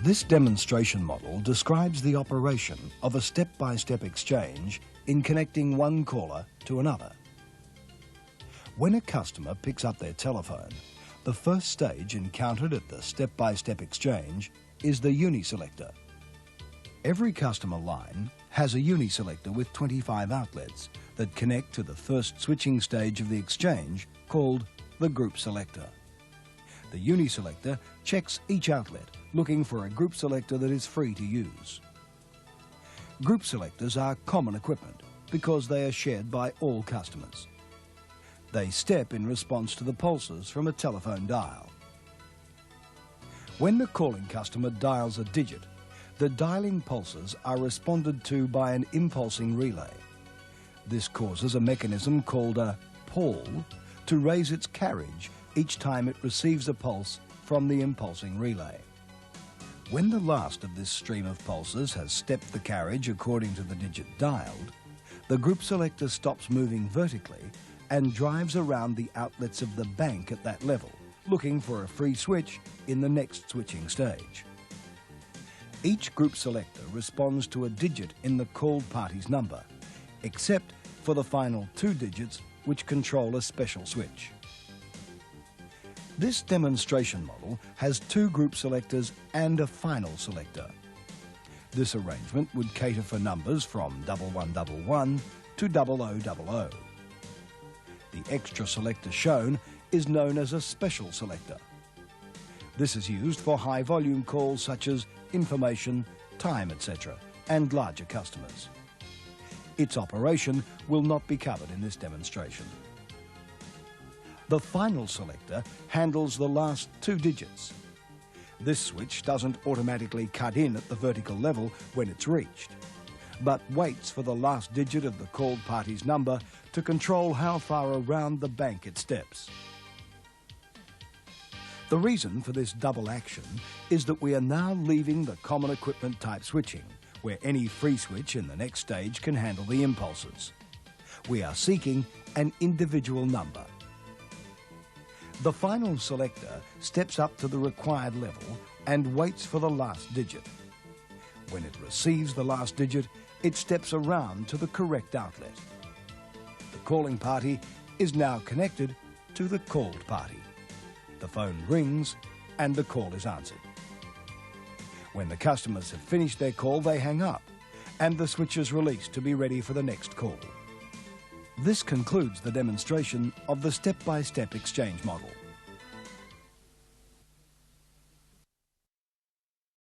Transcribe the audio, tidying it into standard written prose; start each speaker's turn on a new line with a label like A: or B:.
A: This demonstration model describes the operation of a step-by-step exchange in connecting one caller to another. When a customer picks up their telephone, the first stage encountered at the step-by-step exchange is the uni-selector. Every customer line has a uni-selector with 25 outlets that connect to the first switching stage of the exchange, called the group selector. The uni-selector checks each outlet, looking for a group selector that is free to use. Group selectors are common equipment because they are shared by all customers. They step in response to the pulses from a telephone dial. When the calling customer dials a digit, the dialing pulses are responded to by an impulsing relay. This causes a mechanism called a pall to raise its carriage each time it receives a pulse from the impulsing relay. When the last of this stream of pulses has stepped the carriage according to the digit dialed, the group selector stops moving vertically and drives around the outlets of the bank at that level, looking for a free switch in the next switching stage. Each group selector responds to a digit in the called party's number, except for the final two digits which control a special switch. This demonstration model has two group selectors and a final selector. This arrangement would cater for numbers from 1111 to 0000. The extra selector shown is known as a special selector. This is used for high volume calls such as information, time, etc., and larger customers. Its operation will not be covered in this demonstration. The final selector handles the last two digits. This switch doesn't automatically cut in at the vertical level when it's reached, but waits for the last digit of the called party's number to control how far around the bank it steps. The reason for this double action is that we are now leaving the common equipment type switching, where any free switch in the next stage can handle the impulses. We are seeking an individual number. The final selector steps up to the required level and waits for the last digit. When it receives the last digit, it steps around to the correct outlet. The calling party is now connected to the called party. The phone rings and the call is answered. When the customers have finished their call, they hang up and the switch is released to be ready for the next call. This concludes the demonstration of the step-by-step exchange model.